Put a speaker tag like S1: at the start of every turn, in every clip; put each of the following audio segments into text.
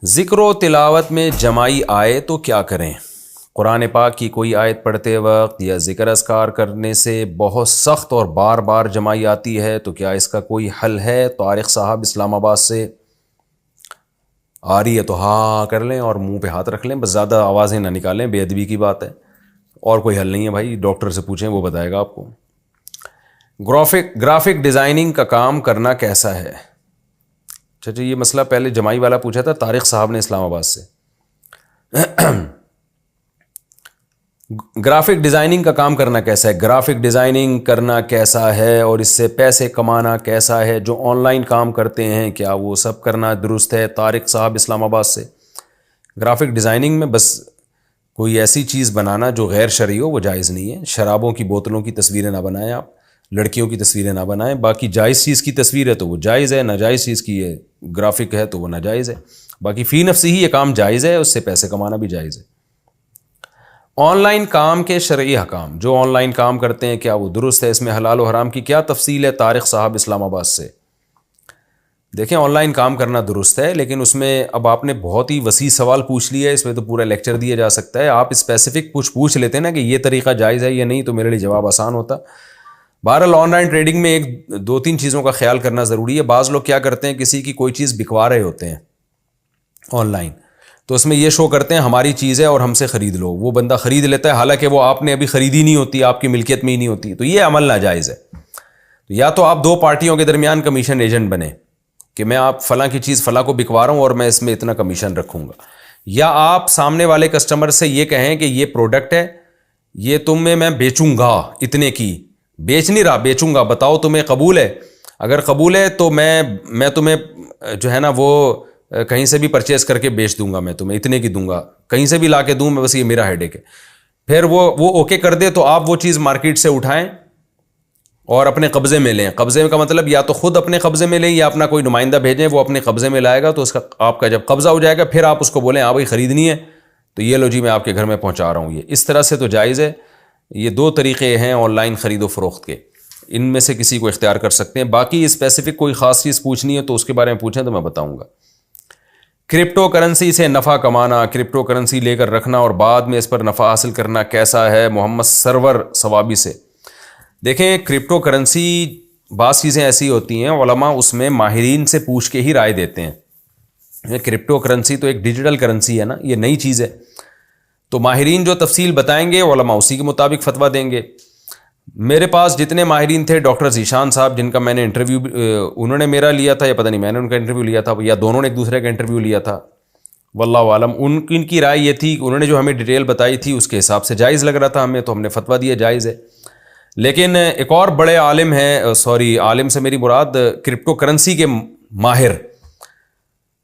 S1: ذکر و تلاوت میں جمائی آئے تو کیا کریں؟ قرآن پاک کی کوئی آیت پڑھتے وقت یا ذکر اذکار کرنے سے بہت سخت اور بار بار جمائی آتی ہے تو کیا اس کا کوئی حل ہے؟ طارق صاحب اسلام آباد سے. آ رہی ہے تو ہاں کر لیں اور منہ پہ ہاتھ رکھ لیں، بس زیادہ آوازیں نہ نکالیں، بے ادبی کی بات ہے. اور کوئی حل نہیں ہے بھائی، ڈاکٹر سے پوچھیں، وہ بتائے گا آپ کو. گرافک ڈیزائننگ کا کام کرنا کیسا ہے؟ اچھا یہ مسئلہ پہلے جمائی والا پوچھا تھا طارق صاحب نے اسلام آباد سے. گرافک ڈیزائننگ کا کام کرنا کیسا ہے؟ گرافک ڈیزائننگ کرنا کیسا ہے اور اس سے پیسے کمانا کیسا ہے؟ جو آن لائن کام کرتے ہیں کیا وہ سب کرنا درست ہے؟ طارق صاحب اسلام آباد سے. گرافک ڈیزائننگ میں بس کوئی ایسی چیز بنانا جو غیر شرعی ہو وہ جائز نہیں ہے. شرابوں کی بوتلوں کی تصویریں نہ بنائیں، آپ لڑکیوں کی تصویریں نہ بنائیں. باقی جائز چیز کی تصویر ہے تو وہ جائز ہے، ناجائز چیز کی ہے گرافک ہے تو وہ ناجائز ہے. باقی فی نفسی ہی یہ کام جائز ہے، اس سے پیسے کمانا بھی جائز ہے. آن لائن کام کے شرعی احکام، جو آن لائن کام کرتے ہیں کیا وہ درست ہے؟ اس میں حلال و حرام کی کیا تفصیل ہے؟ طارق صاحب اسلام آباد سے. دیکھیں آن لائن کام کرنا درست ہے، لیکن اس میں اب آپ نے بہت ہی وسیع سوال پوچھ لیا ہے، اس میں تو پورا لیکچر دیا جا سکتا ہے. آپ اسپیسیفک کچھ پوچھ لیتے ہیں نا کہ یہ طریقہ جائز ہے یا نہیں، تو میرے لیے جواب آسان ہوتا. بہرحال آن لائن ٹریڈنگ میں ایک دو تین چیزوں کا خیال کرنا ضروری ہے. بعض لوگ کیا کرتے ہیں، کسی کی کوئی چیز بکوا رہے ہوتے ہیں آن لائن، تو اس میں یہ شو کرتے ہیں ہماری چیز ہے اور ہم سے خرید لو. وہ بندہ خرید لیتا ہے حالانکہ وہ آپ نے ابھی خریدی نہیں ہوتی، آپ کی ملکیت میں ہی نہیں ہوتی. تو یہ عمل ناجائز ہے. یا تو آپ دو پارٹیوں کے درمیان کمیشن ایجنٹ بنے کہ میں آپ فلاں کی چیز فلاں کو بکوا رہا ہوں اور میں اس میں اتنا کمیشن رکھوں گا. یا آپ سامنے والے کسٹمر سے یہ کہیں کہ یہ پروڈکٹ ہے، یہ تمہیں میں بیچوں گا اتنے کی، بیچ نہیں رہا، بیچوں گا، بتاؤ تمہیں قبول ہے؟ اگر قبول ہے تو میں تمہیں جو ہے نا وہ کہیں سے بھی پرچیز کر کے بیچ دوں گا، میں تمہیں اتنے کی دوں گا، کہیں سے بھی لا کے دوں میں، بس یہ میرا ہیڈ ایک ہے. پھر وہ اوکے کر دے تو آپ وہ چیز مارکیٹ سے اٹھائیں اور اپنے قبضے میں لیں. قبضے کا مطلب یا تو خود اپنے قبضے میں لیں یا اپنا کوئی نمائندہ بھیجیں، وہ اپنے قبضے میں لائے گا. تو اس کا آپ کا جب قبضہ ہو جائے گا پھر آپ اس کو بولیں ہاں بھائی خریدنی ہے تو یہ لو جی میں آپ کے گھر میں پہنچا رہا ہوں. یہ اس طرح سے تو جائز ہے. یہ دو طریقے ہیں آن لائن خرید و فروخت کے، ان میں سے کسی کو اختیار کر سکتے ہیں. باقی اسپیسیفک کوئی خاص چیز پوچھنی ہے تو اس کے بارے میں پوچھیں تو میں بتاؤں گا. کرپٹو کرنسی سے نفع کمانا، کرپٹو کرنسی لے کر رکھنا اور بعد میں اس پر نفع حاصل کرنا کیسا ہے؟ محمد سرور ثوابی سے. دیکھیں کرپٹو کرنسی بعض چیزیں ایسی ہوتی ہیں علماء اس میں ماہرین سے پوچھ کے ہی رائے دیتے ہیں. کرپٹو کرنسی تو ایک ڈیجیٹل کرنسی ہے نا، یہ نئی چیز ہے، تو ماہرین جو تفصیل بتائیں گے علماء اسی کے مطابق فتویٰ دیں گے. میرے پاس جتنے ماہرین تھے، ڈاکٹر ذیشان صاحب جن کا میں نے انٹرویو انہوں نے میرا لیا تھا یا پتہ نہیں میں نے ان کا انٹرویو لیا تھا یا دونوں نے ایک دوسرے کا انٹرویو لیا تھا، واللہ عالم. ان کی رائے یہ تھی، انہوں نے جو ہمیں ڈیٹیل بتائی تھی اس کے حساب سے جائز لگ رہا تھا ہمیں، تو ہم نے فتویٰ دیا جائز ہے. لیکن ایک اور بڑے عالم ہیں، عالم سے میری مراد کرپٹو کرنسی کے ماہر،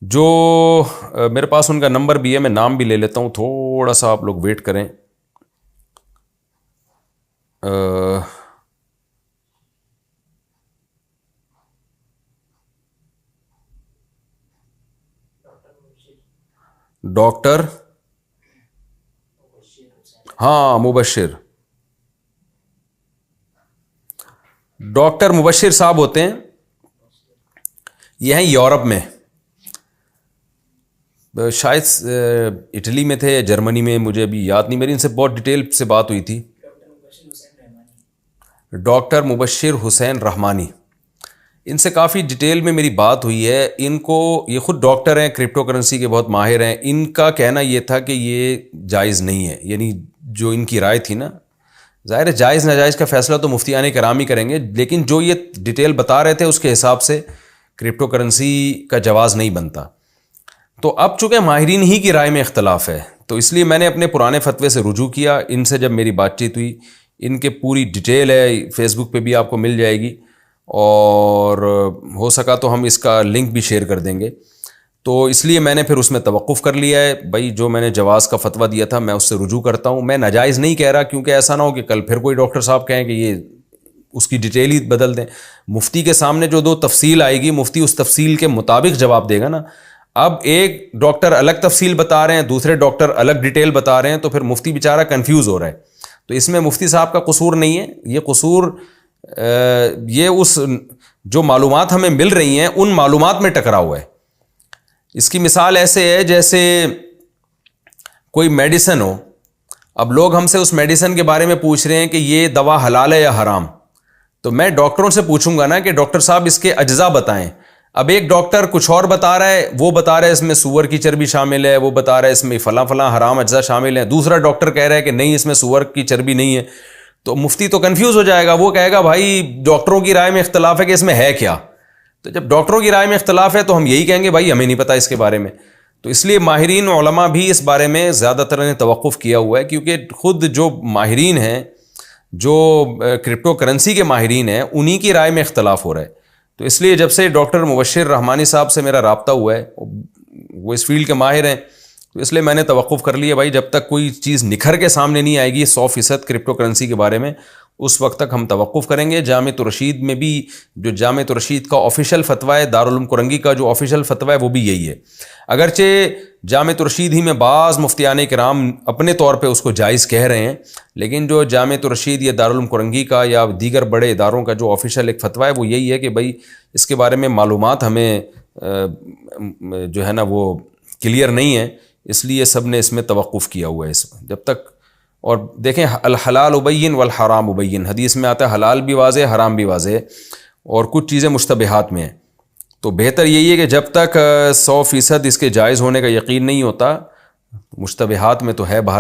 S1: جو میرے پاس ان کا نمبر بھی ہے، میں نام بھی لے لیتا ہوں، تھوڑا سا آپ لوگ ویٹ کریں. ڈاکٹر مبشر، ڈاکٹر مبشر صاحب ہوتے ہیں، یہ ہیں یورپ میں، شاید اٹلی میں تھے، جرمنی میں، مجھے ابھی یاد نہیں، میری ان سے بہت ڈیٹیل سے بات ہوئی تھی. ڈاکٹر مبشر حسین رحمانی، ان سے کافی ڈیٹیل میں میری بات ہوئی ہے. ان کو، یہ خود ڈاکٹر ہیں، کرپٹو کرنسی کے بہت ماہر ہیں. ان کا کہنا یہ تھا کہ یہ جائز نہیں ہے، یعنی جو ان کی رائے تھی نا، ظاہر ہے جائز ناجائز کا فیصلہ تو مفتیان کرام ہی کریں گے، لیکن جو یہ ڈیٹیل بتا رہے تھے اس کے حساب سے کرپٹو کرنسی کا جواز نہیں بنتا. تو اب چونکہ ماہرین ہی کی رائے میں اختلاف ہے تو اس لیے میں نے اپنے پرانے فتوے سے رجوع کیا. ان سے جب میری بات چیت ہوئی، ان کے پوری ڈیٹیل ہے، فیس بک پہ بھی آپ کو مل جائے گی، اور ہو سکا تو ہم اس کا لنک بھی شیئر کر دیں گے. تو اس لیے میں نے پھر اس میں توقف کر لیا ہے. بھائی جو میں نے جواز کا فتویٰ دیا تھا میں اس سے رجوع کرتا ہوں، میں ناجائز نہیں کہہ رہا، کیونکہ ایسا نہ ہو کہ کل پھر کوئی ڈاکٹر صاحب کہیں کہ یہ اس کی ڈیٹیل ہی بدل دیں. مفتی کے سامنے جو دو تفصیل آئے گی، مفتی اس تفصیل کے مطابق جواب دے گا نا. اب ایک ڈاکٹر الگ تفصیل بتا رہے ہیں، دوسرے ڈاکٹر الگ ڈیٹیل بتا رہے ہیں، تو پھر مفتی بیچارہ کنفیوز ہو رہا ہے. تو اس میں مفتی صاحب کا قصور نہیں ہے، یہ قصور یہ اس جو معلومات ہمیں مل رہی ہیں ان معلومات میں ٹکرا ہوا ہے. اس کی مثال ایسے ہے جیسے کوئی میڈیسن ہو. اب لوگ ہم سے اس میڈیسن کے بارے میں پوچھ رہے ہیں کہ یہ دوا حلال ہے یا حرام. تو میں ڈاکٹروں سے پوچھوں گا نا کہ ڈاکٹر صاحب اس کے اجزاء بتائیں. اب ایک ڈاکٹر کچھ اور بتا رہا ہے, وہ بتا رہا ہے اس میں سور کی چربی شامل ہے, وہ بتا رہا ہے اس میں فلاں فلاں حرام اجزاء شامل ہیں, دوسرا ڈاکٹر کہہ رہا ہے کہ نہیں اس میں سور کی چربی نہیں ہے. تو مفتی تو کنفیوز ہو جائے گا, وہ کہے گا بھائی ڈاکٹروں کی رائے میں اختلاف ہے کہ اس میں ہے کیا. تو جب ڈاکٹروں کی رائے میں اختلاف ہے تو ہم یہی کہیں گے بھائی ہمیں نہیں پتہ اس کے بارے میں. تو اس لیے ماہرین علماء بھی اس بارے میں زیادہ تر نے توقف کیا ہوا ہے, کیونکہ خود جو ماہرین ہیں, جو کرپٹو کرنسی کے ماہرین ہیں, انہی کی رائے میں اختلاف ہو رہا ہے. تو اس لیے جب سے ڈاکٹر مبشر رحمانی صاحب سے میرا رابطہ ہوا ہے, وہ اس فیلڈ کے ماہر ہیں, تو اس لیے میں نے توقف کر لیا بھائی جب تک کوئی چیز نکھر کے سامنے نہیں آئے گی 100% کرپٹو کرنسی کے بارے میں, اس وقت تک ہم توقف کریں گے. جامعۃ الرشید میں بھی جو جامعۃ الرشید کا آفیشیل فتویٰ ہے, دارالعلوم کرنگی کا جو آفیشیل فتویٰ ہے وہ بھی یہی ہے. اگرچہ جامعۃ الرشید ہی میں بعض مفتیان کرام اپنے طور پہ اس کو جائز کہہ رہے ہیں, لیکن جو جامعۃ الرشید یا دارالعلوم کرنگی کا یا دیگر بڑے اداروں کا جو آفیشیل ایک فتویٰ ہے وہ یہی ہے کہ بھائی اس کے بارے میں معلومات ہمیں جو ہے نا وہ کلیئر نہیں ہے, اس لیے سب نے اس میں توقف کیا ہوا ہے اس میں جب تک. اور دیکھیں الحلال ابین والحرام ابین, حدیث میں آتا ہے حلال بھی واضح حرام بھی واضح, اور کچھ چیزیں مشتبہات میں ہیں. تو بہتر یہی ہے کہ جب تک 100% اس کے جائز ہونے کا یقین نہیں ہوتا, مشتبہات میں تو ہے باہر